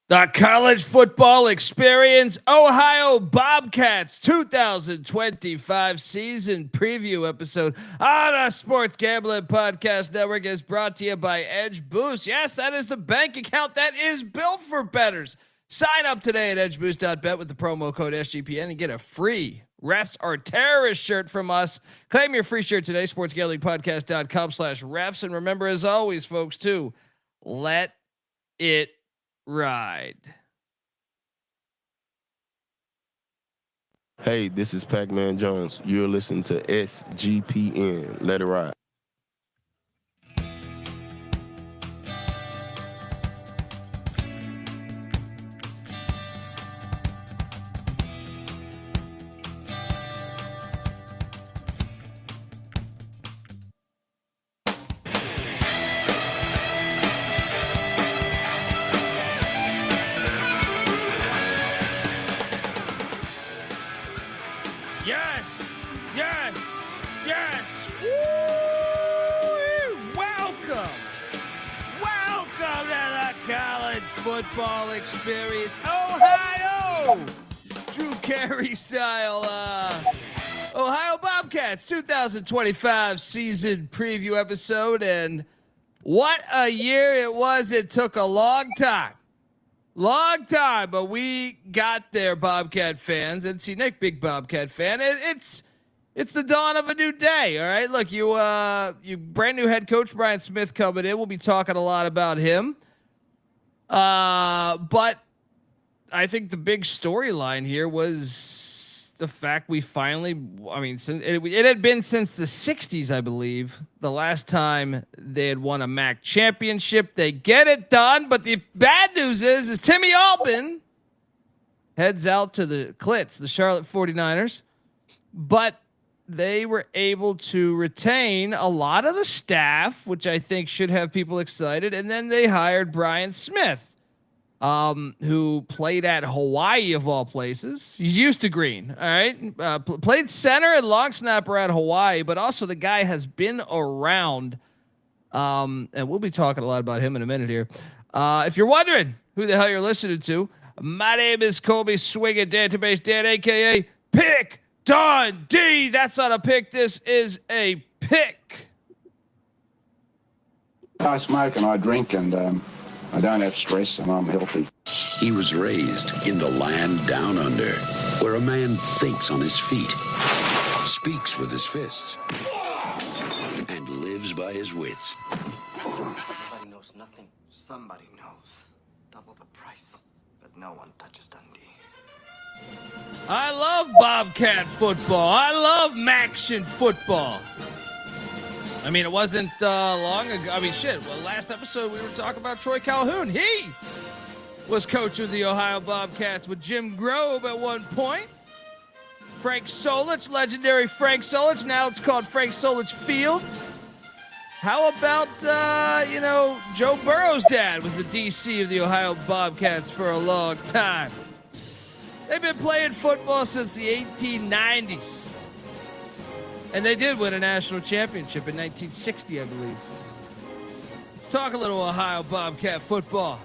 The college football experience, Ohio Bobcats 2025 season preview episode on a Sports Gambling Podcast Network is brought to you by Edge Boost. Yes, that is the bank account that is built for bettors. Sign up today at edgeboost.bet with the promo code SGPN and get a free refs or terrorist shirt from us. Claim your free shirt today, sportsgamblingpodcast.com/refs. And remember, as always, folks, to let it ride. Hey, this is Pac-Man Jones. You're listening to SGPN. Let it ride. Yes. Woo! Welcome to the college football experience, Ohio. Drew Carey style, Ohio Bobcats 2025 season preview episode, and what a year it was. It took a long time, but we got there, Bobcat fans. And see, Nick, big Bobcat fan. It's the dawn of a new day. All right, look, you brand new head coach Brian Smith coming in. We'll be talking a lot about him. But I think the big storyline here was the fact we finally, it had been since the 60s, I believe, the last time they had won a MAC championship. They get it done, but the bad news is Tim Albin heads out to the Clits, the Charlotte 49ers, but they were able to retain a lot of the staff, which I think should have people excited. And then they hired Brian Smith, who played at Hawaii of all places. He's used to green. All right. Played center and long snapper at Hawaii, but also the guy has been around. And we'll be talking a lot about him in a minute here. If you're wondering who the hell you're listening to, my name is Colby Swinging Database Dan, AKA Pick Dundee. That's not a pick. This is a pick. I smoke and I drink and I don't have stress and I'm healthy. He was raised in the land down under, where a man thinks on his feet, speaks with his fists, and lives by his wits. Nobody knows nothing. Somebody knows. Double the price. But no one touches Dundee. I love Bobcat football. I love Maction football. I mean, it wasn't long ago. I mean, shit. Well, last episode we were talking about Troy Calhoun. He was coach of the Ohio Bobcats with Jim Grobe at one point. Frank Solich, legendary Frank Solich. Now it's called Frank Solich Field. How about, Joe Burrow's dad was the DC of the Ohio Bobcats for a long time. They've been playing football since the 1890s. And they did win a national championship in 1960, I believe. Let's talk a little Ohio Bobcat football.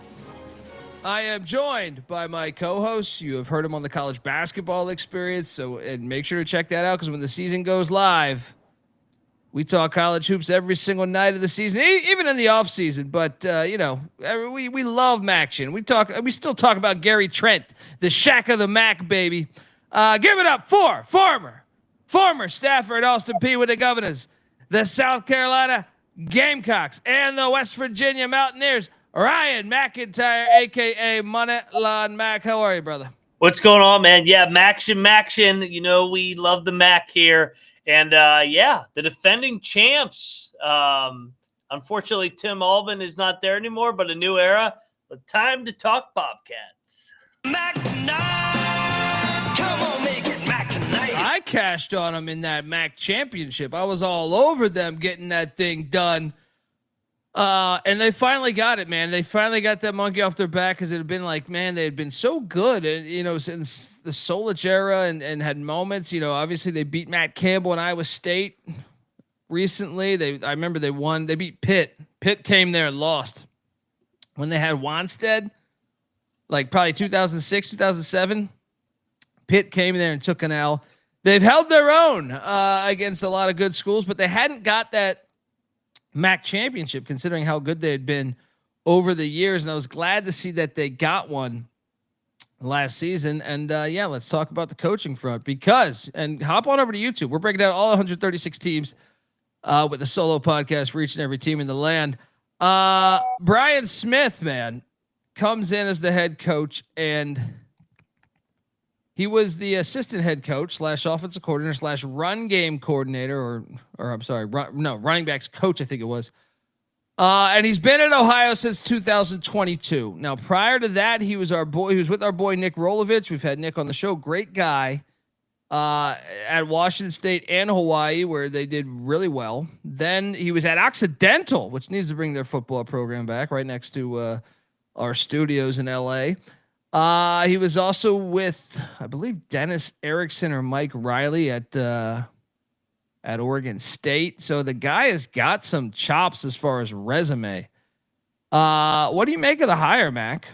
I am joined by my co-hosts. You have heard him on the college basketball experience, and make sure to check that out, because when the season goes live, we talk college hoops every single night of the season, even in the off season. But we love Maction. We still talk about Gary Trent, the Shaq of the Mac, baby. Give it up for former staffer at Austin Peay with the Governors, the South Carolina Gamecocks, and the West Virginia Mountaineers, Ryan McIntyre, aka Moneyline Mac. How are you, brother? What's going on, man? Yeah, Maction. You know, we love the Mac here. And, the defending champs. Unfortunately, Tim Albin is not there anymore, but a new era. But time to talk Bobcats. Mac tonight. Come on, make it Mac tonight. I cashed on them in that Mac championship. I was all over them getting that thing done. And they finally got it, man. They finally got that monkey off their back, because it had been like, man, they had been so good, since the Solich era, and had moments. Obviously they beat Matt Campbell in Iowa State recently. I remember they won. They beat Pitt. Pitt came there and lost when they had Wanstead. like probably 2006, 2007. Pitt came there and took an L. They've held their own against a lot of good schools, but they hadn't got that MAC championship considering how good they had been over the years. And I was glad to see that they got one last season. And yeah, let's talk about the coaching front and hop on over to YouTube. We're breaking down all 136 teams with a solo podcast for each and every team in the land. Brian Smith, man, comes in as the head coach, and he was the assistant head coach / offensive coordinator / run game coordinator, or I'm sorry, running backs coach, I think it was. And he's been at Ohio since 2022. Now, prior to that, he was with our boy Nick Rolovich. We've had Nick on the show. Great guy. At Washington State and Hawaii, where they did really well. Then he was at Occidental, which needs to bring their football program back, right next to our studios in LA. He was also with, I believe, Dennis Erickson or Mike Riley at Oregon State. So the guy has got some chops as far as resume. What do you make of the hire, Mac?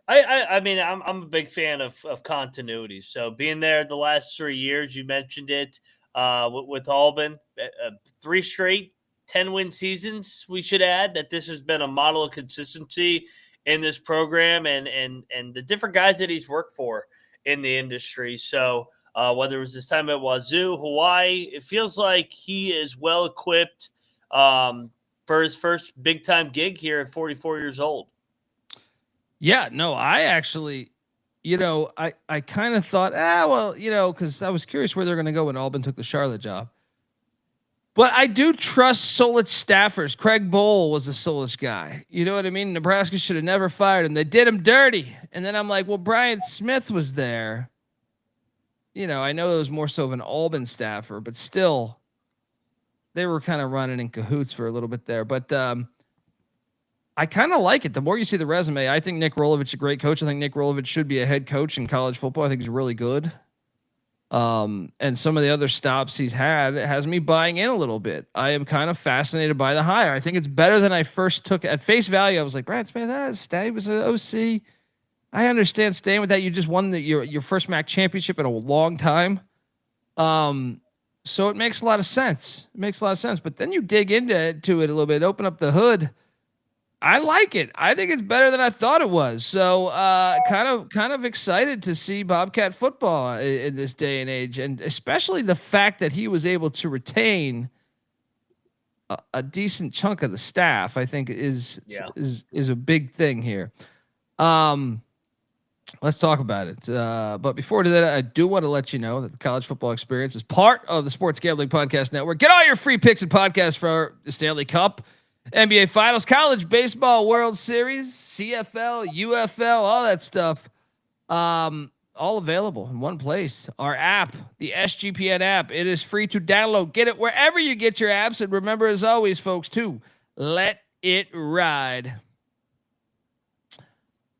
I mean, I'm a big fan of continuity. So being there the last 3 years, you mentioned it with Albin, 3 straight 10-win seasons. We should add that this has been a model of consistency in this program and the different guys that he's worked for in the industry. So whether it was this time at Wazoo, Hawaii, it feels like he is well equipped for his first big time gig here at 44 years old. Yeah, no, I actually, I kind of thought, because I was curious where they're going to go when Albin took the Charlotte job. But I do trust Solich staffers. Craig Bowl was a Solich guy. You know what I mean? Nebraska should have never fired him. They did him dirty. And then I'm like, well, Brian Smith was there. I know it was more so of an Albin staffer, but still, they were kind of running in cahoots for a little bit there. But I kind of like it. The more you see the resume, I think Nick Rolovich is a great coach. I think Nick Rolovich should be a head coach in college football. I think he's really good. And some of the other stops he's had has me buying in a little bit. I am kind of fascinated by the hire. I think it's better than I first took at face value. I was like, Brad Smith, he was an OC. I understand staying with that. You just won your first MAC championship in a long time. So it makes a lot of sense. But then you dig into it a little bit, open up the hood. I like it. I think it's better than I thought it was. So kind of excited to see Bobcat football in this day and age, and especially the fact that he was able to retain a decent chunk of the staff. I think is a big thing here. Let's talk about it. But before we do that, I do want to let you know that the College Football Experience is part of the Sports Gambling Podcast Network. Get all your free picks and podcasts for the Stanley Cup, NBA Finals, College Baseball World Series, CFL, UFL, all that stuff. All available in one place. Our app, the SGPN app. It is free to download. Get it wherever you get your apps. And remember, as always, folks, to let it ride.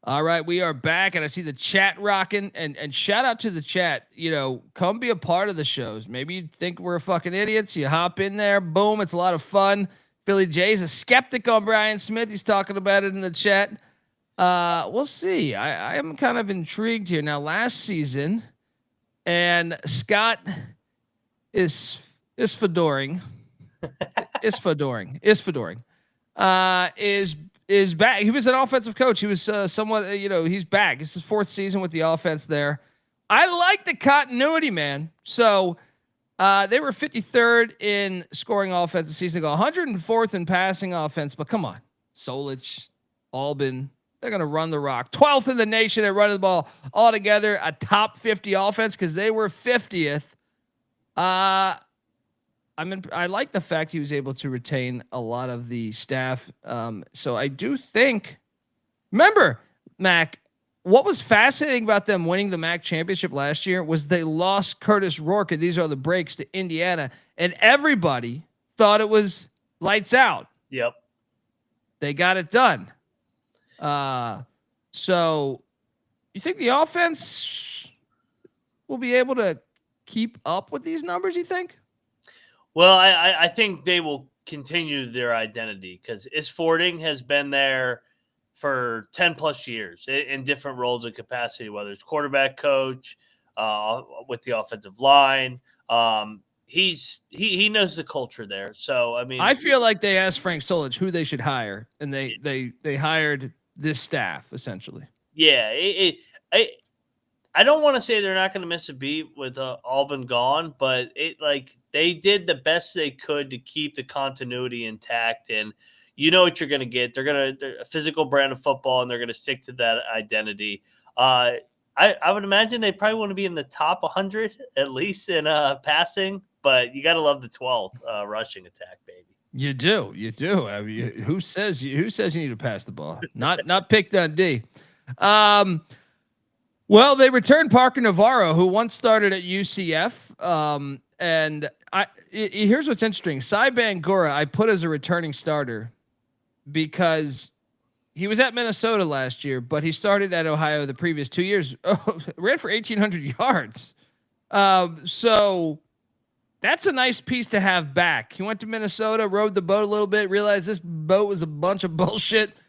All right, we are back, and I see the chat rocking. And shout out to the chat. Come be a part of the shows. Maybe you think we're fucking idiots. You hop in there. Boom. It's a lot of fun. Billy J's a skeptic on Brian Smith. He's talking about it in the chat. We'll see. I am kind of intrigued here. Now, last season, and Scott is fedoring. Is back. He was an offensive coach. He was somewhat, he's back. It's his 4th season with the offense there. I like the continuity, man. So they were 53rd in scoring offense the season ago, 104th in passing offense. But come on, Solich, Albin, they're going to run the rock. 12th in the nation at running the ball altogether, a top 50 offense because they were 50th. I like the fact he was able to retain a lot of the staff. So I do think, remember, Mac, what was fascinating about them winning the MAC championship last year was they lost Curtis Rourke, and these are the breaks, to Indiana, and everybody thought it was lights out. Yep. They got it done. So you think the offense will be able to keep up with these numbers, you think? Well, I think they will continue their identity because Isfording has been there for 10 plus years in different roles and capacity, whether it's quarterback coach, with the offensive line. He knows the culture there. So, I mean, I feel like they asked Frank Solich who they should hire, and they hired this staff essentially. Yeah. I don't want to say they're not going to miss a beat with Albin gone, but they did the best they could to keep the continuity intact. And you know what you're going to get. They're a physical brand of football, and they're going to stick to that identity. I would imagine they probably want to be in the top 100 at least in passing, but you got to love the 12th rushing attack, baby. You do. I mean, who says you need to pass the ball? Not pick Dundee. Well, they returned Parker Navarro, who once started at UCF. And here's what's interesting. Sieh Bangura, I put as a returning starter because he was at Minnesota last year, but he started at Ohio the previous 2 years. Ran for 1,800 yards. So that's a nice piece to have back. He went to Minnesota, rode the boat a little bit, realized this boat was a bunch of bullshit.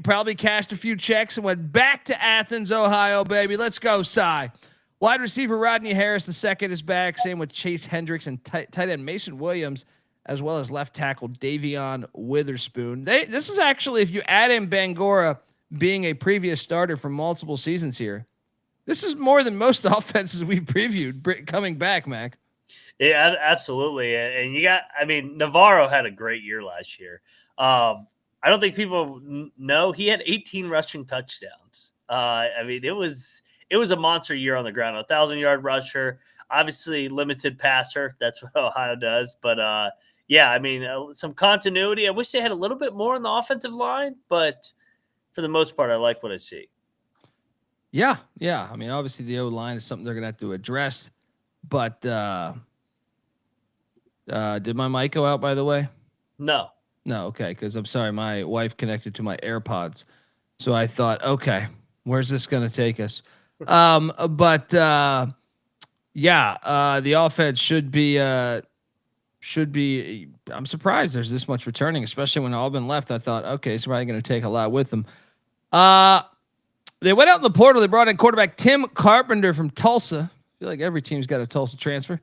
Probably cashed a few checks and went back to Athens, Ohio, baby. Let's go, Sieh. Wide receiver Rodney Harris II is back. Same with Chase Hendricks and tight end Mason Williams, as well as left tackle Davion Witherspoon. This is actually, if you add in Bangura being a previous starter for multiple seasons here, this is more than most offenses we've previewed coming back, Mac. Yeah, absolutely. And Navarro had a great year last year. I don't think people know he had 18 rushing touchdowns. It was a monster year on the ground, 1,000-yard rusher, obviously limited passer. That's what Ohio does. But some continuity. I wish they had a little bit more on the offensive line, but for the most part, I like what I see. Yeah. I mean, obviously the O-line is something they're going to have to address, but did my mic go out, by the way? No, okay, because I'm sorry, my wife connected to my AirPods, so I thought, okay, where's this going to take us? The offense should be. I'm surprised there's this much returning, especially when Albin left. I thought, okay, it's probably going to take a lot with them. They went out in the portal. They brought in quarterback Tim Carpenter from Tulsa. I feel like every team's got a Tulsa transfer.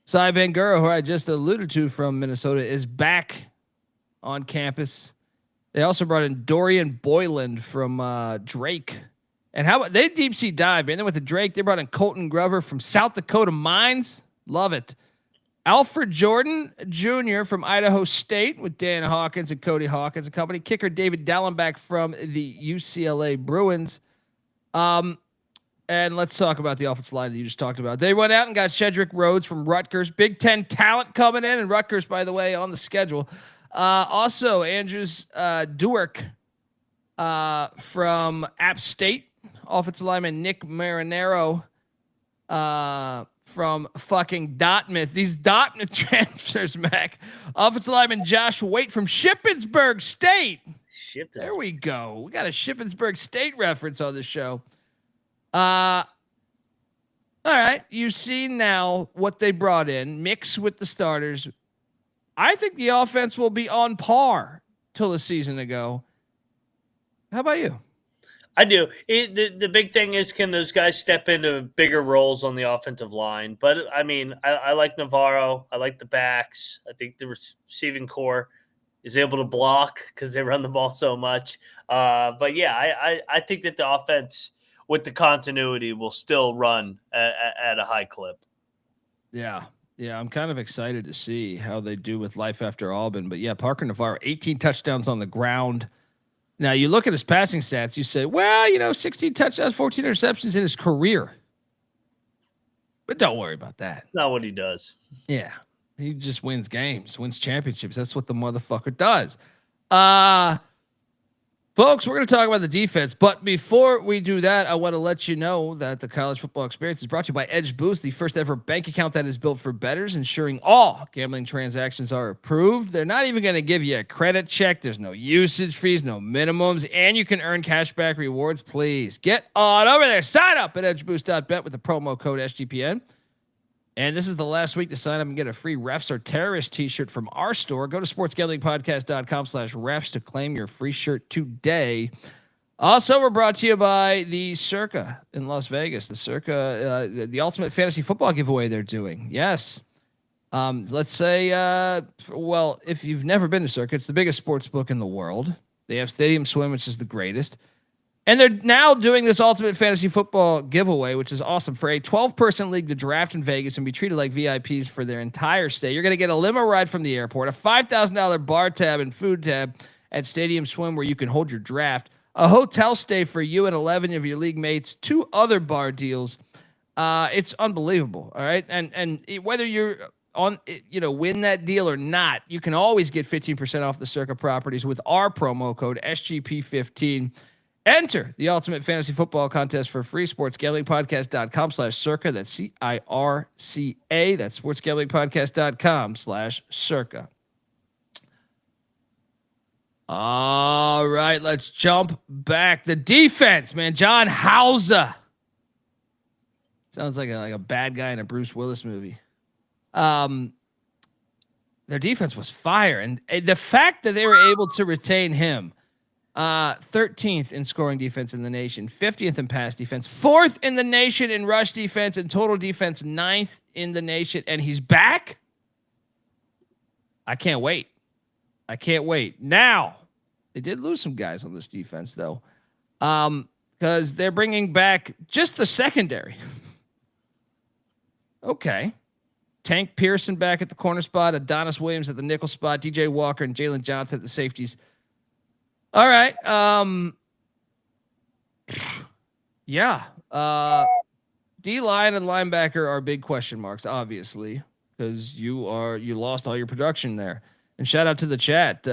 Sieh Bangura, who I just alluded to from Minnesota, is back on campus. They also brought in Dorian Boyland from Drake. And how about they deep sea dive, man? Then with the Drake, they brought in Colton Grover from South Dakota Mines. Love it. Alfred Jordan Jr. from Idaho State with Dan Hawkins and Cody Hawkins and company. Kicker David Dallenbach from the UCLA Bruins. And let's talk about the offensive line that you just talked about. They went out and got Shedrick Rhodes from Rutgers. Big Ten talent coming in, and Rutgers, by the way, on the schedule. Also, Andrews Duerk from App State. Offensive lineman Nick Marinero from fucking Dartmouth. These Dartmouth transfers, Mac. Offensive lineman Josh Waite from Shippensburg State. There we go. We got a Shippensburg State reference on the show. All right. You see now what they brought in, mix with the starters. I think the offense will be on par till a season ago. How about you? I do. The big thing is, can those guys step into bigger roles on the offensive line? But I like Navarro. I like the backs. I think the receiving core is able to block because they run the ball so much. I think that the offense with the continuity will still run at a high clip. Yeah, I'm kind of excited to see how they do with life after Albin. But yeah, Parker Navarro, 18 touchdowns on the ground. Now you look at his passing stats, you say, 16 touchdowns, 14 interceptions in his career. But don't worry about that. Not what he does. Yeah. He just wins games, wins championships. That's what the motherfucker does. Folks, we're going to talk about the defense, but before we do that, I want to let you know that the College Football Experience is brought to you by Edge Boost, the first ever bank account that is built for bettors, ensuring all gambling transactions are approved. They're not even going to give you a credit check. There's no usage fees, no minimums, and you can earn cashback rewards. Please get on over there. Sign up at edgeboost.bet with the promo code SGPN. And this is the last week to sign up and get a free Refs Are Terrorists t-shirt from our store. Go to sportsgamblingpodcast.com/refs to claim your free shirt today. Also, we're brought to you by the Circa in Las Vegas. The Circa, the ultimate fantasy football giveaway they're doing. Yes. Let's say, well, if you've never been to Circa, it's the biggest sports book in the world. They have Stadium Swim, which is the greatest. And they're now doing this ultimate fantasy football giveaway, which is awesome. For a 12-person league to draft in Vegas and be treated like VIPs for their entire stay, you're going to get a limo ride from the airport, a $5,000 bar tab and food tab at Stadium Swim where you can hold your draft, a hotel stay for you and 11 of your league mates, 2 other bar deals. It's unbelievable, all right? And whether you're on, win that deal or not, you can always get 15% off the Circa properties with our promo code SGP15. Enter the Ultimate Fantasy Football Contest for free. SportsGamblingPodcast.com/circa. That's CIRCA. That's SportsGamblingPodcast.com/circa. All right, let's jump back. The defense, man. John Hauser. Sounds like a bad guy in a Bruce Willis movie. Their defense was fire. And the fact that they were able to retain him, 13th in scoring defense in the nation, 50th in pass defense, 4th in the nation in rush defense, and total defense 9th in the nation. And he's back. I can't wait. Now, they did lose some guys on this defense though, because they're bringing back just the secondary. Okay. Tank Pearson back at the corner spot, Adonis Williams at the nickel spot, DJ Walker and Jalen Johnson at the safeties. All right. Yeah. D-line and linebacker are big question marks, obviously, because you lost all your production there. And shout out to the chat.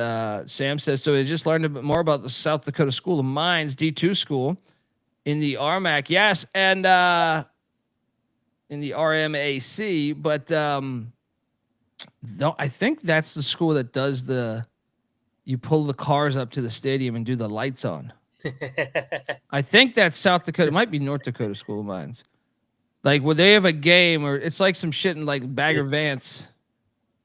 Sam says, so he just learned a bit more about the South Dakota School of Mines, D2 school in the RMAC. Yes. And in the RMAC, but no, I think that's the school that does you pull the cars up to the stadium and do the lights on. I think that's South Dakota. It might be North Dakota School of Mines. Like, when they have a game, or it's like some shit in like Bagger Vance.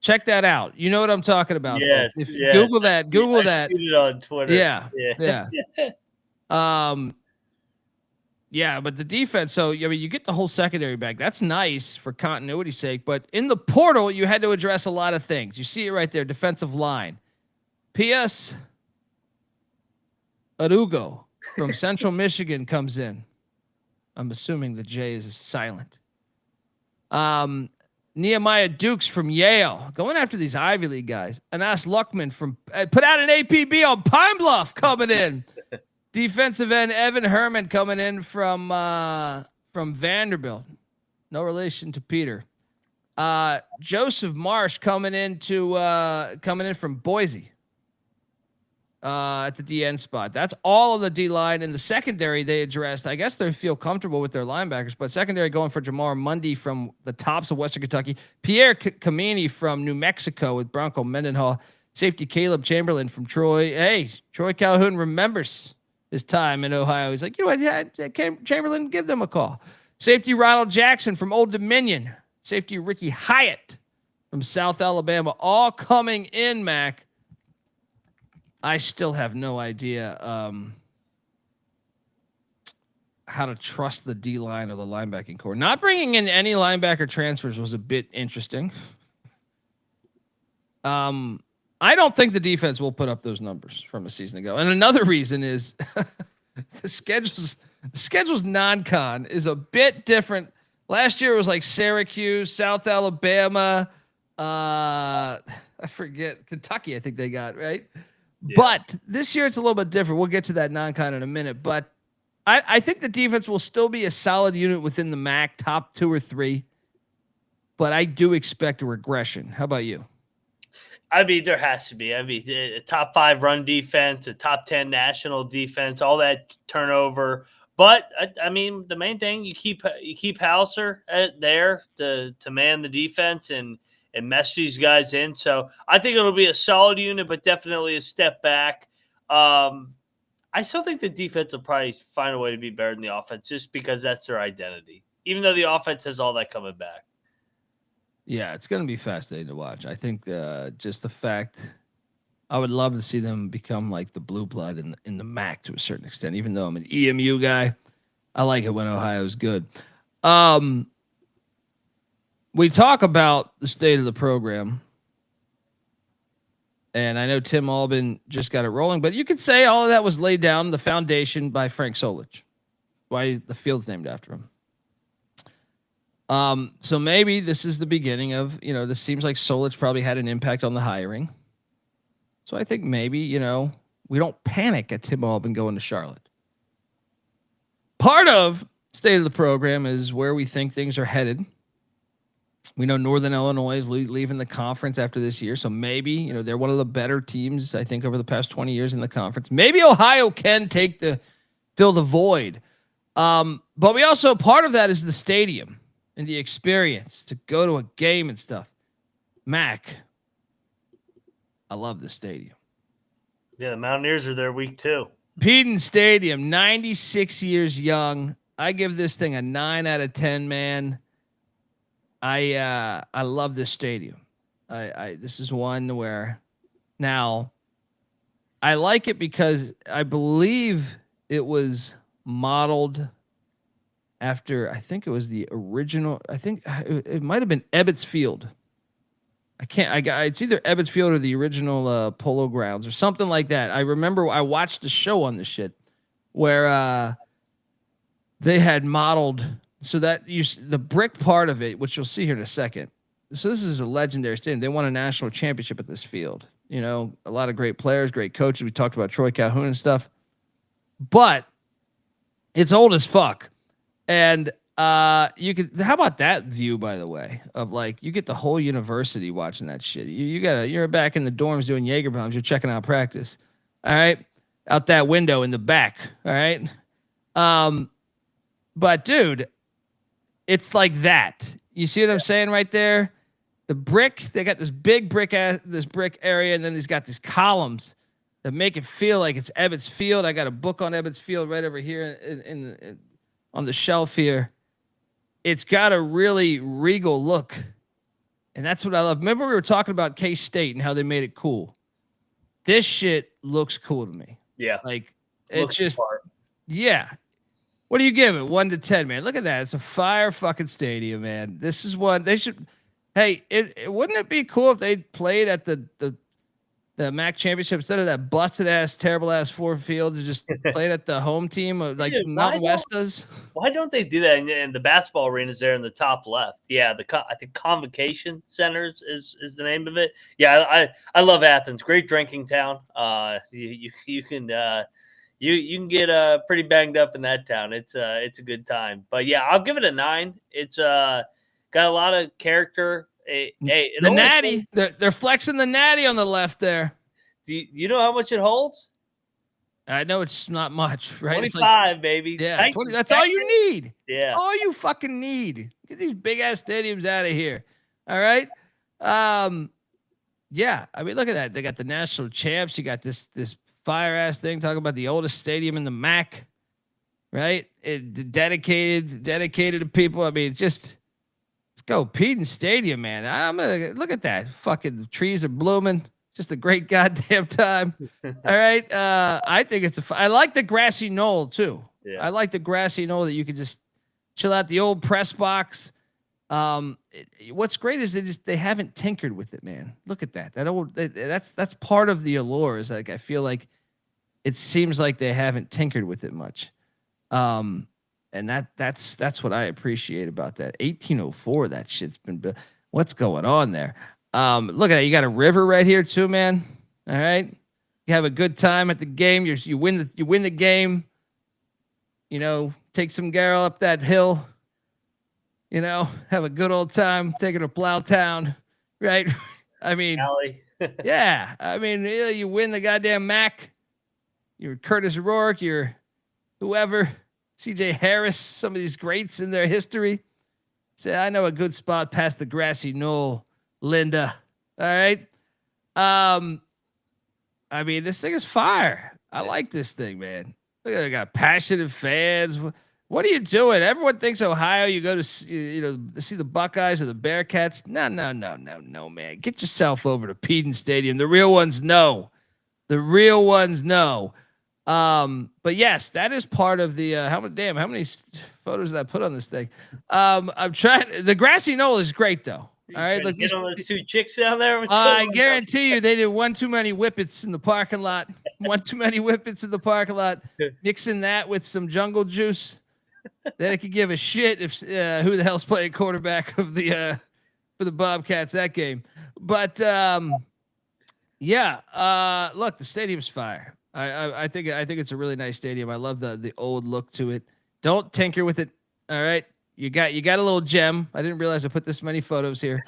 Check that out. You know what I'm talking about. Yes. If Yes. Google that. I've seen it on Twitter. Yeah. Yeah, but the defense, so, I mean, you get the whole secondary back. That's nice for continuity's sake. But in the portal, you had to address a lot of things. You see it right there, defensive line. P.S. Arugo from Central Michigan comes in. I'm assuming the J is silent. Nehemiah Dukes from Yale, going after these Ivy League guys. Anas Luckman from put out an APB on Pine Bluff coming in. Defensive end Evan Herman coming in from Vanderbilt. No relation to Peter. Joseph Marsh coming in from Boise. At the DN spot. That's all of the D line. In the secondary, they addressed. I guess they feel comfortable with their linebackers, but secondary going for Jamar Mundy from the tops of Western Kentucky, Pierre Kamini from New Mexico with Bronco Mendenhall, safety Caleb Chamberlain from Troy. Hey, Troy Calhoun remembers his time in Ohio. He's like, you know what, Chamberlain, give them a call. Safety Ronald Jackson from Old Dominion, safety Ricky Hyatt from South Alabama, all coming in, Mac. I still have no idea how to trust the D-line or the linebacking core. Not bringing in any linebacker transfers was a bit interesting. I don't think the defense will put up those numbers from a season ago. And another reason is the schedule's non-con is a bit different. Last year it was like Syracuse, South Alabama, I forget, Kentucky, I think they got, right? Yeah. But this year it's a little bit different. We'll get to that non-con in a minute. But I think the defense will still be a solid unit within the MAC, top 2 or 3. But I do expect a regression. How about you? I mean, there has to be. I mean, a top 5 run defense, a top 10 national defense, all that turnover. But I mean, the main thing, you keep Hauser there to man the defense and mesh these guys in. So I think it'll be a solid unit, but definitely a step back. I still think the defense will probably find a way to be better than the offense just because that's their identity, even though the offense has all that coming back. Yeah, it's going to be fascinating to watch. I think just the fact I would love to see them become like the blue blood in the MAC to a certain extent. Even though I'm an EMU guy, I like it when Ohio's good. We talk about the state of the program, and I know Tim Albin just got it rolling, but you could say all of that was laid down, the foundation by Frank Solich, why the field's named after him. So maybe this is the beginning of, this seems like Solich probably had an impact on the hiring. So I think maybe, we don't panic at Tim Albin going to Charlotte. Part of state of the program is where we think things are headed. We know Northern Illinois is leaving the conference after this year. So maybe, they're one of the better teams, I think, over the past 20 years in the conference. Maybe Ohio can fill the void. But we also, part of that is the stadium and the experience to go to a game and stuff. Mac, I love the stadium. Yeah, the Mountaineers are there week 2. Peden Stadium, 96 years young. I give this thing a 9 out of 10, man. I love this stadium. This is one where now I like it because I believe it was modeled after, I think it was the original. I think it might have been Ebbets Field. It's either Ebbets Field or the original Polo Grounds or something like that. I remember I watched a show on this shit where they had modeled so that the brick part of it, which you'll see here in a second. So this is a legendary stadium. They won a national championship at this field. A lot of great players, great coaches. We talked about Troy Calhoun and stuff, but it's old as fuck. And how about that view, by the way, of like, you get the whole university watching that shit. You're back in the dorms doing Jaeger bombs. You're checking out practice. All right. Out that window in the back. All right. But dude, it's like that. You see what I'm saying right there? The brick, they got this big brick area, and then he's got these columns that make it feel like it's Ebbets Field. I got a book on Ebbets Field right over here on the shelf here. It's got a really regal look, and that's what I love. Remember we were talking about K-State and how they made it cool. This shit looks cool to me. Yeah. Like, it's just, yeah. What do you give it? 1 to 10, man. Look at that. It's a fire fucking stadium, man. This is what they should. Hey, wouldn't it be cool if they played at the MAC championship instead of that busted ass, terrible ass Ford Field, to just played at the home team like Mountain West does? Why don't they do that? And the basketball arena is there in the top left. Yeah, I think Convocation Centers is the name of it. Yeah, I love Athens. Great drinking town. You can get pretty banged up in that town. It's a good time. But yeah, I'll give it a 9. It's got a lot of character. The natty, they're flexing the natty on the left there. Do you know how much it holds? I know it's not much, right? 25, like, baby. Yeah, 20, that's all you need. Yeah, that's all you fucking need. Get these big ass stadiums out of here. All right. Yeah. I mean, look at that. They got the national champs. You got this fire ass thing talking about the oldest stadium in the MAC, right? Dedicated to people. I mean, let's go. Peden Stadium, man. I'm gonna look at that. Fucking trees are blooming. Just a great goddamn time. All right. I think I like the grassy knoll too. Yeah. I like the grassy knoll that you can just chill out, the old press box. What's great is they haven't tinkered with it, man. Look at that. That's part of the allure. Is like, I feel like it seems like they haven't tinkered with it much. And that's what I appreciate about that. 1804, that shit's been built. What's going on there? Look at that. You got a river right here too, man. All right. You have a good time at the game. You win the game. Take some girl up that hill. Have a good old time taking her plow town, right? I mean, yeah. I mean, you win the goddamn MAC. You're Curtis Rourke. You're whoever. C.J. Harris. Some of these greats in their history. Say, I know a good spot past the grassy knoll, Linda. All right. I mean, this thing is fire. I like this thing, man. Look at it. Got passionate fans. What are you doing? Everyone thinks Ohio, you go to see the Buckeyes or the Bearcats. No, man. Get yourself over to Peden Stadium. The real ones know. The real ones know. But yes, that is part of the how many photos did I put on this thing? I'm trying. The grassy knoll is great though. All right, look, get on those two chicks down there. I guarantee you, they did one too many whippets in the parking lot. One too many whippets in the parking lot. Mixing that with some jungle juice. Then I could give a shit if who the hell's playing quarterback of the for the Bobcats that game. But yeah, look, the stadium's fire. I think it's a really nice stadium. I love the old look to it. Don't tinker with it. All right. You got a little gem. I didn't realize I put this many photos here.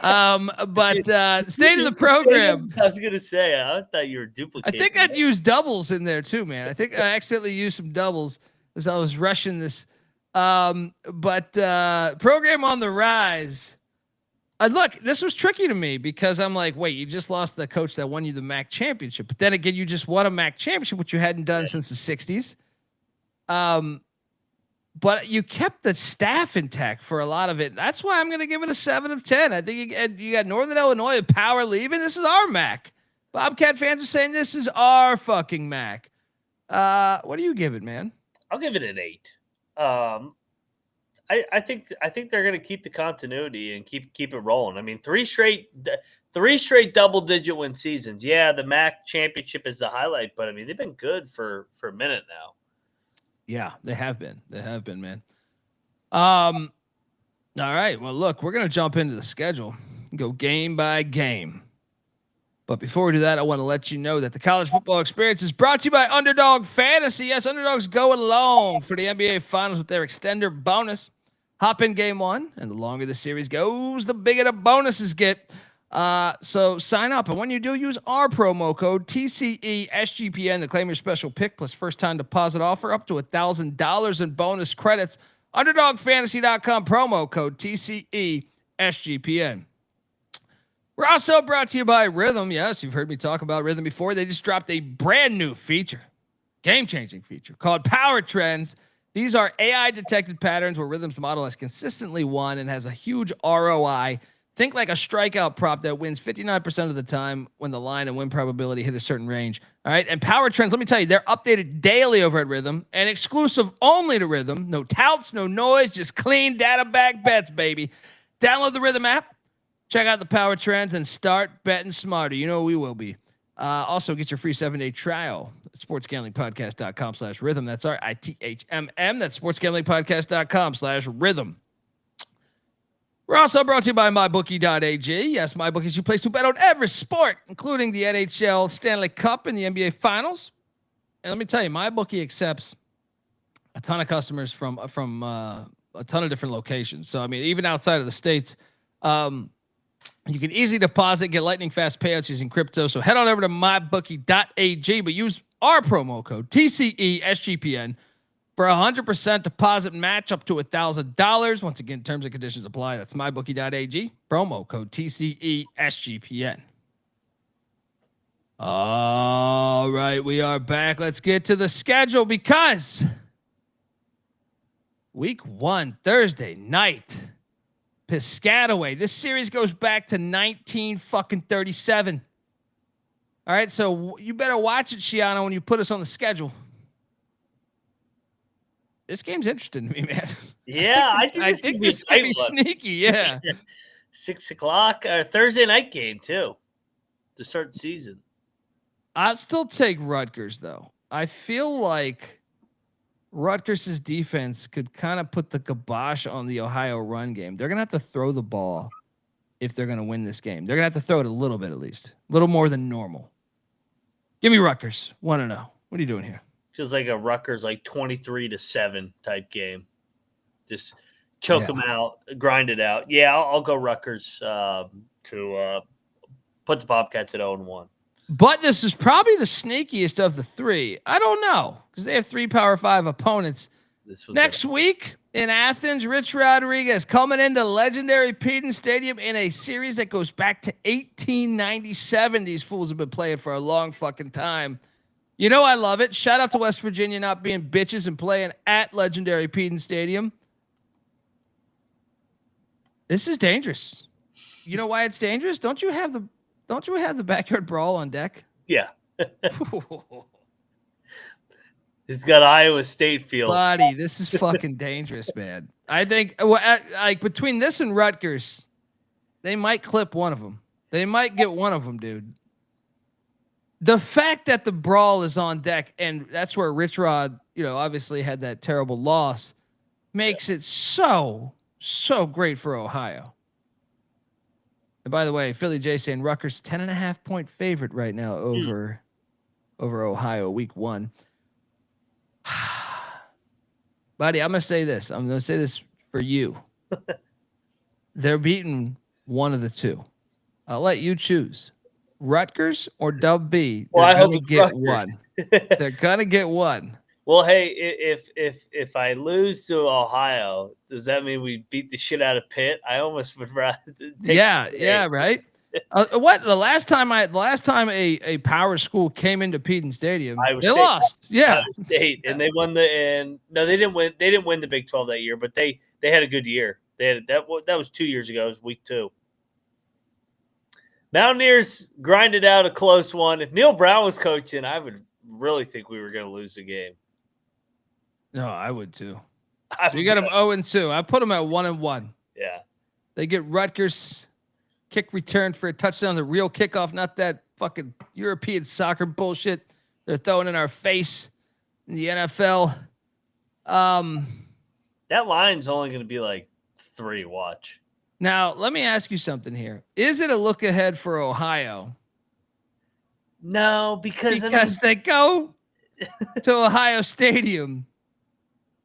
But state of the program. I was gonna say, I thought you were duplicating. I think I'd use doubles in there too, man. I think I accidentally used some doubles as I was rushing this. But program on the rise. Look, this was tricky to me because I'm like, wait, you just lost the coach that won you the MAC championship. But then again, you just won a MAC championship, which you hadn't done since the 60s. But you kept the staff intact for a lot of it. That's why I'm going to give it a 7 of 10. I think you got Northern Illinois with power leaving. This is our MAC. Bobcat fans are saying this is our fucking MAC. What do you give it, man? I'll give it an 8. I think they're going to keep the continuity and keep it rolling. I mean, three straight double-digit win seasons. Yeah, the MAC championship is the highlight, but I mean, they've been good for a minute now. Yeah, they have been. Man. All right. Well, look, we're going to jump into the schedule and go game by game. But before we do that, I want to let you know that the college football experience is brought to you by Underdog Fantasy. Yes, Underdog's going along for the NBA Finals with their extender bonus. Hop in game one, and the longer the series goes, the bigger the bonuses get. So sign up, and when you do, use our promo code TCESGPN to claim your special pick plus first-time deposit offer up to $1,000 in bonus credits. UnderdogFantasy.com promo code TCESGPN. We're also brought to you by Rhythm. Yes, you've heard me talk about Rhythm before. They just dropped a brand new feature, game-changing feature called Power Trends. These are AI-detected patterns where Rhythm's model has consistently won and has a huge ROI. Think like a strikeout prop that wins 59% of the time when the line and win probability hit a certain range. All right. And Power Trends, let me tell you, they're updated daily over at Rhythm and exclusive only to Rhythm. No touts, no noise, just clean data back bets, baby. Download the Rhythm app, check out the Power Trends, and start betting smarter. You know we will be. Also, get your free 7-day trial at sportsgamblingpodcast.com/rhythm. That's RITHMM. That's sportsgamblingpodcast.com/rhythm. We're also brought to you by MyBookie.ag. Yes, MyBookie is your place to bet on every sport, including the NHL Stanley Cup and the NBA Finals. And let me tell you, MyBookie accepts a ton of customers from a ton of different locations. So, I mean, even outside of the States, you can easily deposit, get lightning fast payouts using crypto. So head on over to MyBookie.ag, but use our promo code TCESGPN for 100% deposit match up to $1,000. Once again, terms and conditions apply. That's MyBookie.ag, promo code TCESGPN. All right, we are back. Let's get to the schedule because week 1, Thursday night, Piscataway. This series goes back to 1937. All right, so you better watch it, Shiano, when you put us on the schedule. This game's interesting to me, man. Yeah, I think this could be sneaky. Yeah, 6 o'clock Thursday night game too to start the season. I'll still take Rutgers though. I feel like Rutgers' defense could kind of put the kibosh on the Ohio run game. They're gonna have to throw the ball if they're gonna win this game. They're gonna have to throw it a little bit at least, a little more than normal. Give me Rutgers. Want to know what are you doing here? Feels like a Rutgers 23-7 type game. Just choke them out, grind it out. Yeah, I'll go Rutgers to put the Bobcats at 0-1. But this is probably the sneakiest of the three. I don't know because they have 3 Power 5 opponents. Next week in Athens, Rich Rodriguez coming into legendary Peden Stadium in a series that goes back to 1897. These fools have been playing for a long fucking time. You know, I love it. Shout out to West Virginia not being bitches and playing at legendary Peden Stadium. This is dangerous. You know why it's dangerous? Don't you have the backyard brawl on deck? Yeah. It's got Iowa State feel. Buddy, this is fucking dangerous, man. I think like between this and Rutgers, they might clip one of them. They might get one of them, dude. The fact that the brawl is on deck, and that's where Rich Rod, obviously had that terrible loss, makes it so great for Ohio. And by the way, Philly J saying Rutgers 10.5-point favorite right now over Ohio week 1. Buddy, I'm going to say this. I'm going to say this for you. They're beating one of the two. I'll let you choose. Rutgers or Dub B. They're going to get one. They're going to get one. Well, hey, if I lose to Ohio, does that mean we beat the shit out of Pitt? I almost would rather take. Yeah, right. What the last time a power school came into Peden Stadium, they lost. Yeah, State, and they won they didn't win. They didn't win the Big 12 that year, but they had a good year. They had that was 2 years ago. It was week 2. Mountaineers grinded out a close one. If Neil Brown was coaching, I would really think we were going to lose the game. No, I would too. So you got them 0-2. I put them at 1-1. Yeah. They get Rutgers kick return for a touchdown, the real kickoff, not that fucking European soccer bullshit they're throwing in our face in the NFL. That line's only going to be like 3. Watch. Now, let me ask you something here. Is it a look ahead for Ohio? No, because they go to Ohio Stadium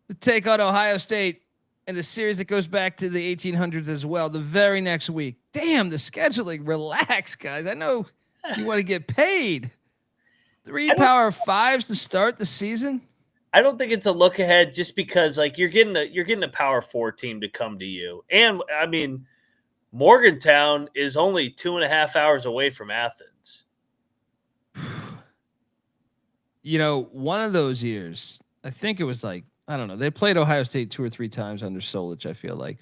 to take on Ohio State in a series that goes back to the 1800s as well the very next week. Damn, the scheduling. Relax, guys. I know you want to get paid. 3 Power 5s to start the season. I don't think it's a look ahead just because like you're getting a Power 4 team to come to you. And I mean, Morgantown is only 2.5 hours away from Athens. One of those years, I think it was like, I don't know, they played Ohio State 2 or 3 times under Solich, I feel like.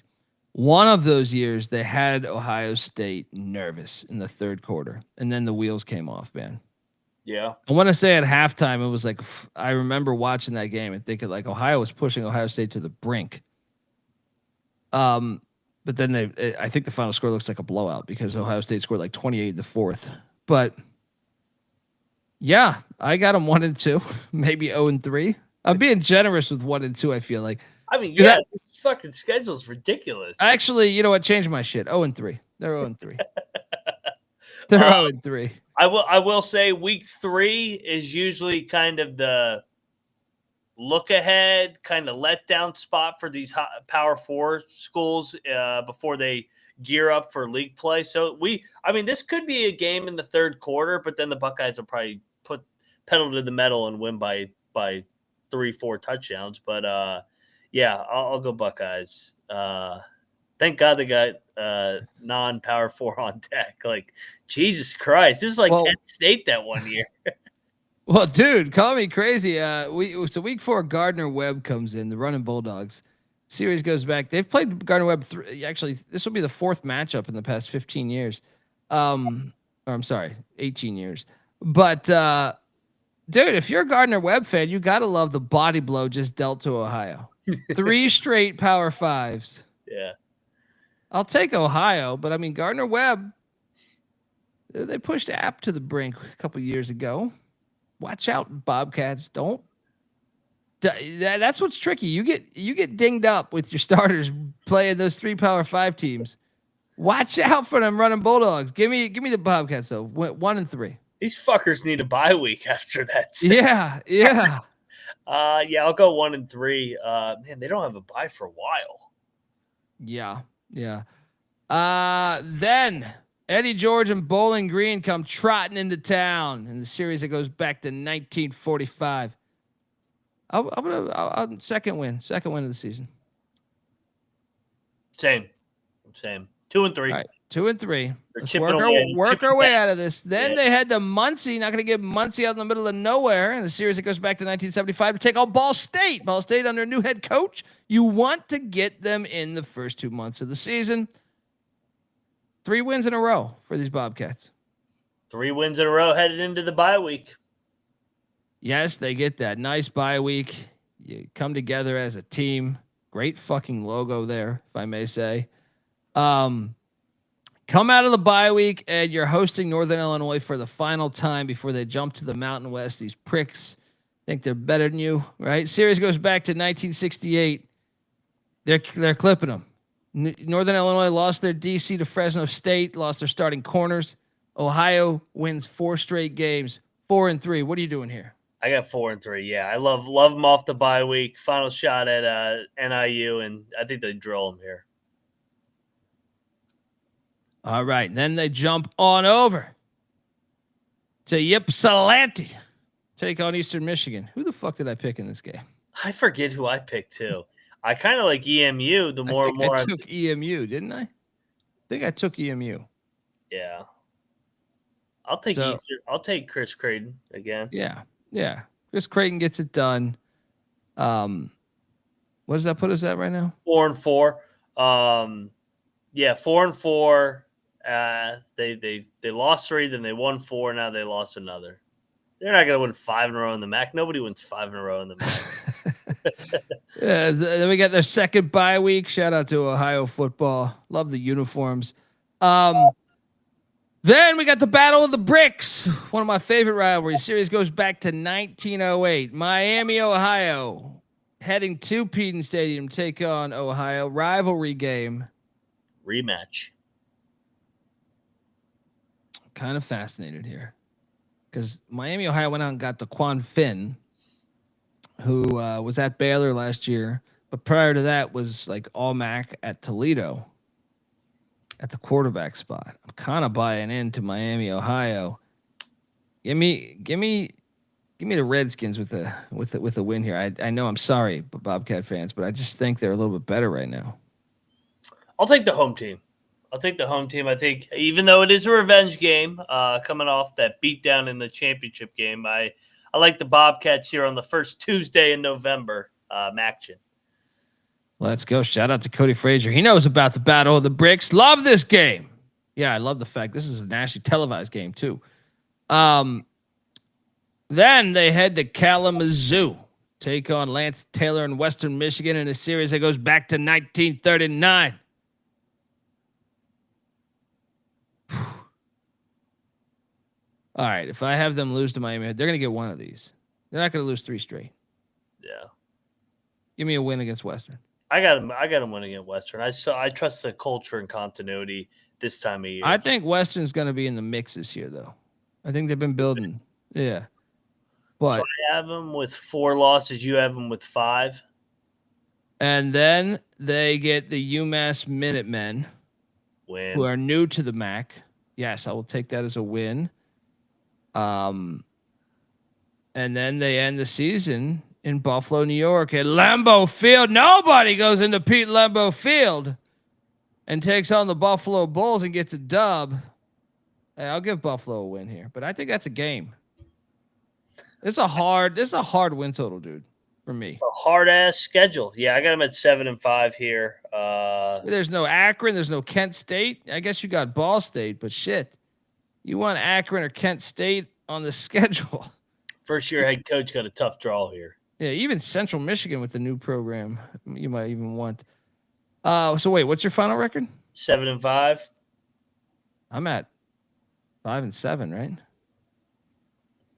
One of those years, they had Ohio State nervous in the third quarter, and then the wheels came off, man. Yeah. I want to say at halftime, it was like, I remember watching that game and thinking like Ohio was pushing Ohio State to the brink. But then I think the final score looks like a blowout because Ohio State scored like 28 in the fourth. But yeah, I got them 1-2, maybe 0-3. I'm being generous with 1-2. I feel like. I mean, yeah, this fucking schedule's ridiculous. Actually, you know what? Changed my shit. 0-3. They're 0-3. They're 0-3. I will say week 3 is usually kind of the look ahead, kind of letdown spot for these Power 4 schools before they gear up for league play. So this could be a game in the third quarter, but then the Buckeyes will probably put pedal to the metal and win by 3-4 touchdowns. But yeah, I'll go Buckeyes. Thank God they got non-Power 4 on deck. Like, Jesus Christ. This is like Kent State that one year. Well, dude, call me crazy. So week 4, Gardner Webb comes in, the running Bulldogs. Series goes back. They've played Gardner Webb. Actually, this will be the 4th matchup in the past 15 years. Or I'm sorry, 18 years. But, dude, if you're a Gardner Webb fan, you got to love the body blow just dealt to Ohio. 3 straight Power 5s. Yeah. I'll take Ohio, but I mean, Gardner Webb, they pushed App to the brink a couple years ago. Watch out, Bobcats. Don't. That's what's tricky. You get dinged up with your starters playing those 3 Power 5 teams. Watch out for them running Bulldogs. Give me the Bobcats though. 1-3. These fuckers need a bye week after that. Yeah. Yeah, I'll go 1-3. Man, they don't have a bye for a while. Yeah. Then Eddie George and Bowling Green come trotting into town in the series that goes back to 1945. I'll second win of the season. Same. 2-3. All right. 2-3. Let's chipping work away, our way back. out of this. Then they head to Muncie. Not going to get Muncie out in the middle of nowhere in a series that goes back to 1975 to take on Ball State. Ball State under a new head coach. You want to get them in the first 2 months of the season. 3 wins in a row for these Bobcats. 3 wins in a row headed into the bye week. Yes, they get that nice bye week. You come together as a team. Great fucking logo there, if I may say. Come out of the bye week and you're hosting Northern Illinois for the final time before they jump to the Mountain West. These pricks think they're better than you, right? Series goes back to 1968. They're clipping them. Northern Illinois lost their DC to Fresno State, lost their starting corners. Ohio wins 4 straight games, 4-3. What are you doing here? I got 4-3. Yeah, I love them off the bye week. Final shot at NIU, and I think they drill them here. All right, then they jump on over to Ypsilanti, take on Eastern Michigan. Who the fuck did I pick in this game? I forget who I picked too. I kind of like EMU. The more and more I took EMU, didn't I? I think I took EMU. Yeah, I'll take Eastern. I'll take Chris Creighton again. Yeah. Chris Creighton gets it done. What does that put us at right now? 4-4. 4-4. They lost 3, then they won 4. Now they lost another. They're not going to win 5 in a row in the MAC. Nobody wins 5 in a row in the MAC. Then we got their second bye week. Shout out to Ohio football. Love the uniforms. Then we got the Battle of the Bricks, one of my favorite rivalries. Series goes back to 1908. Miami, Ohio, heading to Peden Stadium, take on Ohio. Rivalry game. Rematch. Kind of fascinated here because Miami, Ohio went out and got Daquan Finn, who was at Baylor last year, but prior to that was like all MAC at Toledo at the quarterback spot. I'm kind of buying into Miami, Ohio. Give me the Redskins with a win here. I know I'm sorry, Bobcat fans, but I just think they're a little bit better right now. I'll take the home team. I think even though it is a revenge game, coming off that beatdown in the championship game, I like the Bobcats here on the first Tuesday in November. Action. Let's go. Shout out to Cody Frazier. He knows about the Battle of the Bricks. Love this game. Yeah, I love the fact this is a nationally televised game too. Then they head to Kalamazoo, take on Lance Taylor in Western Michigan in a series that goes back to 1939. All right, if I have them lose to Miami, they're going to get one of these. They're not going to lose 3 straight. Yeah. Give me a win against Western. I got him winning at Western. I trust the culture and continuity this time of year. I think Western's going to be in the mix this year, though. I think they've been building. Yeah. But so I have them with 4 losses. You have them with 5. And then they get the UMass Minutemen, who are new to the MAC. Yes, I will take that as a win. And then they end the season in Buffalo, New York at Lambeau Field. Nobody goes into Pete Lambeau Field and takes on the Buffalo Bulls and gets a dub. Hey, I'll give Buffalo a win here, but I think that's a game. This is a hard win total, dude, for me. A hard ass schedule. Yeah, I got them at 7-5 here. There's no Akron, there's no Kent State. I guess you got Ball State, but shit. You want Akron or Kent State on the schedule. First year head coach got a tough draw here. Yeah, even Central Michigan with the new program, you might even want. So wait, what's your final record? 7-5. I'm at 5-7, right?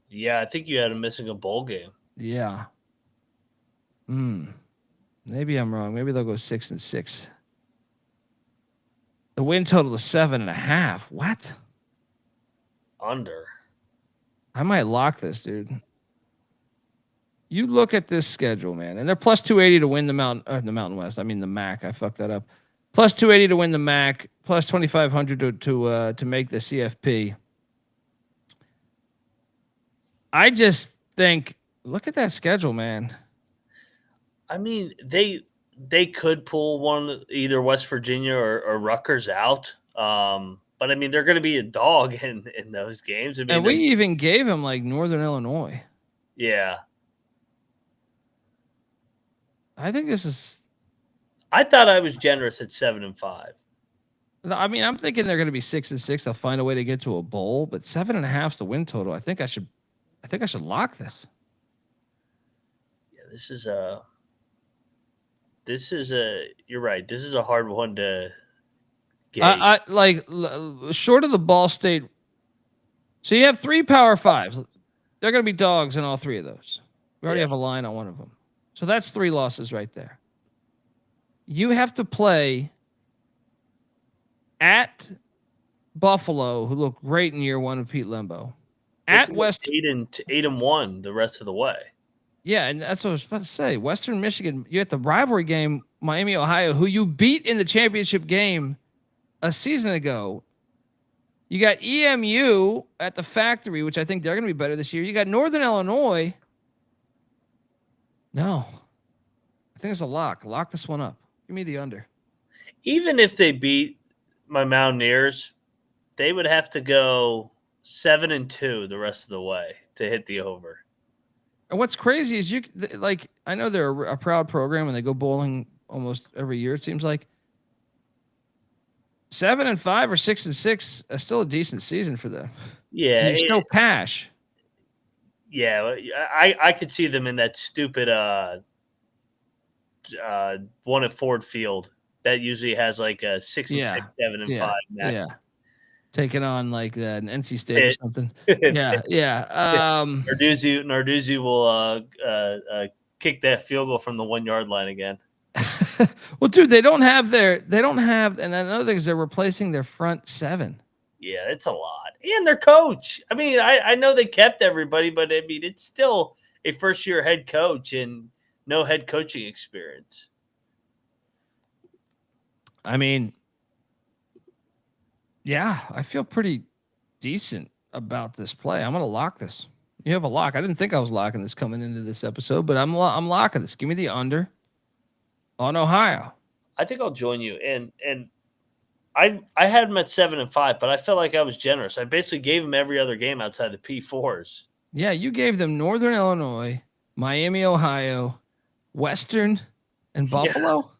Yeah, I think you had him missing a bowl game. Yeah. Maybe I'm wrong. Maybe they'll go 6-6. The win total is 7.5. What? Under. I might lock this, dude. You look at this schedule, man, and they're plus 280 to win the Mountain West. I mean the MAC. I fucked that up. Plus 280 to win the MAC. Plus 2,500 to make the CFP. I just think, look at that schedule, man. I mean, they could pull one, either West Virginia or Rutgers out. But I mean, they're going to be a dog in those games. I mean, And we even gave him like Northern Illinois. Yeah. I think this is. I thought I was generous at 7-5. I mean, I'm thinking they're going to be 6-6. They'll find a way to get to a bowl, but 7.5 is the win total. I think I should lock this. Yeah, you're right. This is a hard one to get. I like short of the Ball State. So you have 3 Power 5s. They're going to be dogs in all 3 of those. We already have a line on one of them. So that's 3 losses right there. You have to play at Buffalo, who looked great in year 1 of Pete Lembo. At West 8-1 the rest of the way. Yeah, and that's what I was about to say. Western Michigan, you had the rivalry game, Miami, Ohio, who you beat in the championship game a season ago. You got EMU at the Factory, which I think they're going to be better this year. You got Northern Illinois. No. I think it's a lock. Lock this one up. Give me the under. Even if they beat my Mountaineers, they would have to go 7-2 the rest of the way to hit the over. And what's crazy is I know they're a proud program and they go bowling almost every year, it seems like. 7-5 or 6-6 is still a decent season for them. Yeah. And still cash. Yeah. I could see them in that stupid one at Ford Field that usually has like a 6-6, 7-5 match. Yeah. Taking on like an NC State or something. Yeah. Narduzzi will kick that field goal from the 1 yard line again. Well, dude, and another thing is they're replacing their front 7. Yeah, it's a lot. And their coach. I mean, I know they kept everybody, but I mean, it's still a first-year head coach and no head coaching experience. I mean, yeah, I feel pretty decent about this play. I'm going to lock this. You have a lock. I didn't think I was locking this coming into this episode, but I'm locking this. Give me the under on Ohio. I think I'll join you. And I had them at 7-5, but I felt like I was generous. I basically gave them every other game outside the P4s. Yeah, you gave them Northern Illinois, Miami, Ohio, Western, and Buffalo.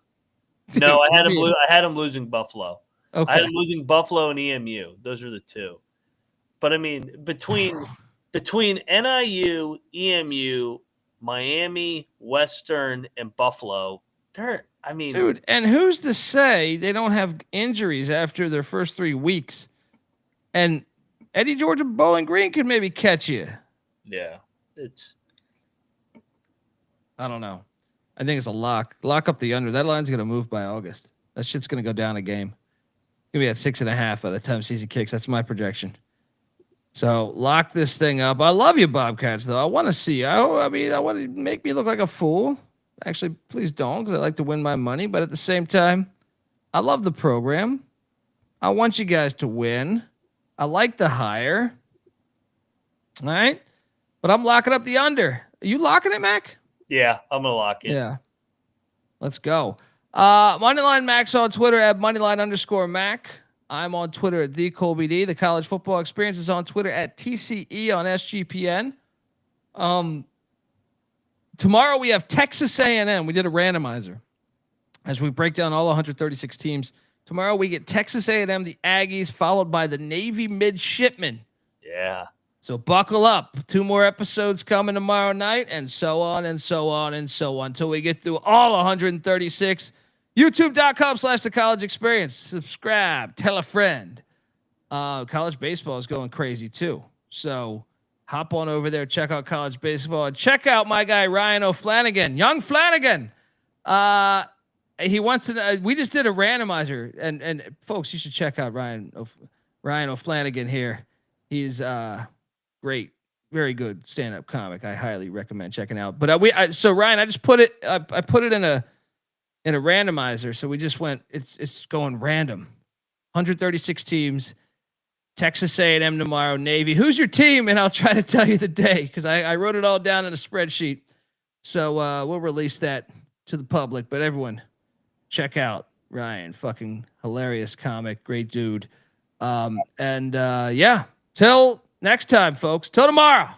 Yeah. No, I had them losing Buffalo. Okay. I had them losing Buffalo and EMU. Those are the 2. But I mean, between NIU, EMU, Miami, Western, and Buffalo, dude, and who's to say they don't have injuries after their first 3 weeks? And Eddie George of Bowling Green could maybe catch you. Yeah, I don't know. I think it's a lock. Lock up the under. That line's going to move by August. That shit's going to go down a game. It's going to be at 6.5 by the time season kicks. That's my projection. So lock this thing up. I love you, Bobcats, though. I want to see you. I want to make me look like a fool. Actually, please don't, because I like to win my money. But at the same time, I love the program. I want you guys to win. I like the hire. All right? But I'm locking up the under. Are you locking it, Mac? Yeah, I'm going to lock it. Yeah. Let's go. Moneyline Max on Twitter at Moneyline_Mac. I'm on Twitter at TheColbyD. The College Football Experience is on Twitter at TCE on SGPN. Tomorrow we have Texas A&M. We did a randomizer as we break down all 136 teams. Tomorrow we get Texas A&M, the Aggies, followed by the Navy Midshipmen. Yeah. So buckle up. 2 more episodes coming tomorrow night, and so on and so on and so on until we get through all 136. YouTube.com/The College Experience. Subscribe. Tell a friend. College baseball is going crazy too. So hop on over there. Check out college baseball. And check out my guy, Ryan O'Flanagan. Young Flanagan. He wants to. We just did a randomizer. And folks, you should check out Ryan O'Flanagan here. He's great. Very good stand-up comic. I highly recommend checking out. But so Ryan, I just put it. I put it in a randomizer. So we just went. It's going random. 136 teams. Texas A&M tomorrow. Navy. Who's your team? And I'll try to tell you the day because I wrote it all down in a spreadsheet. So we'll release that to the public. But everyone, check out Ryan, fucking hilarious comic, great dude. Yeah, till next time, folks. Till tomorrow.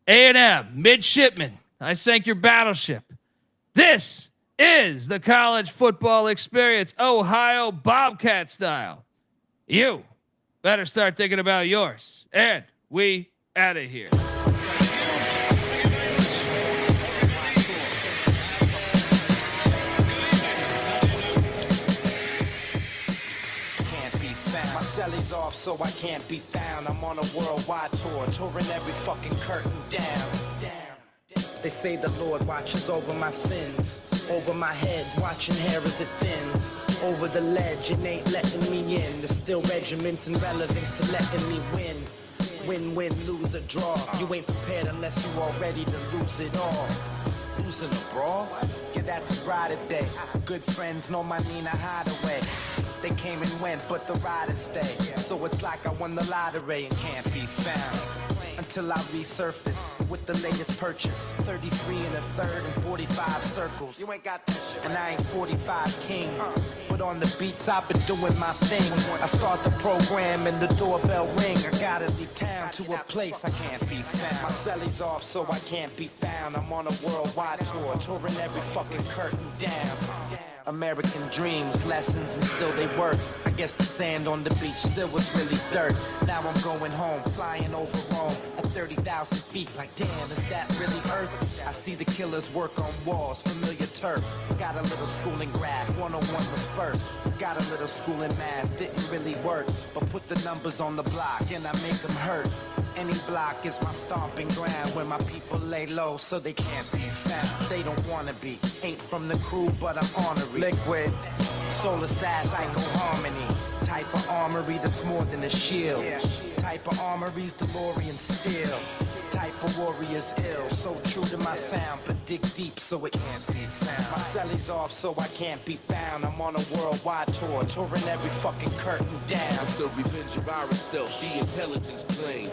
A&M, midshipman. I sank your battleship. This is the college football experience, Ohio Bobcat style. You better start thinking about yours. And we out of here. Celly's off, so I can't be found. I'm on a worldwide tour, touring every fucking curtain down. They say the Lord watches over my sins, over my head, watching hair as it thins, over the ledge, it ain't letting me in. There's still regiments and relevance to letting me win. Win, win, lose or draw. You ain't prepared unless you all ready to lose it all. Losing a brawl? Yeah, that's a Friday day. Good friends know my Nina Hideaway. They came and went, but the riders stay. So it's like I won the lottery and can't be found until I resurface with the latest purchase. 33 and a third and 45 circles. You ain't got that shit. And I ain't 45 king. But on the beats, I've been doing my thing. I start the program and the doorbell ring. I gotta leave town to a place I can't be found. My celly's off, so I can't be found. I'm on a worldwide tour, touring every fucking curtain down. American dreams, lessons, and still they work. I guess the sand on the beach still was really dirt. Now I'm going home, flying over Rome at 30,000 feet. Like, damn, is that really Earth? I see the killers work on walls, familiar turf. Got a little school in graph, 101 was first. Got a little school in math, didn't really work. But put the numbers on the block and I make them hurt. Any block is my stomping ground where my people lay low so they can't be found. They don't wanna be, ain't from the crew, but I'm honorary. Liquid, soul assassin, psycho harmony. Type of armory that's more than a shield. Type of armory's DeLorean steel. Type of warrior's ill. So true to my sound, but dig deep so it can't be found. My celly's off, so I can't be found. I'm on a worldwide tour, touring every fucking curtain down. I'm still revenge of Iris, still the intelligence plane.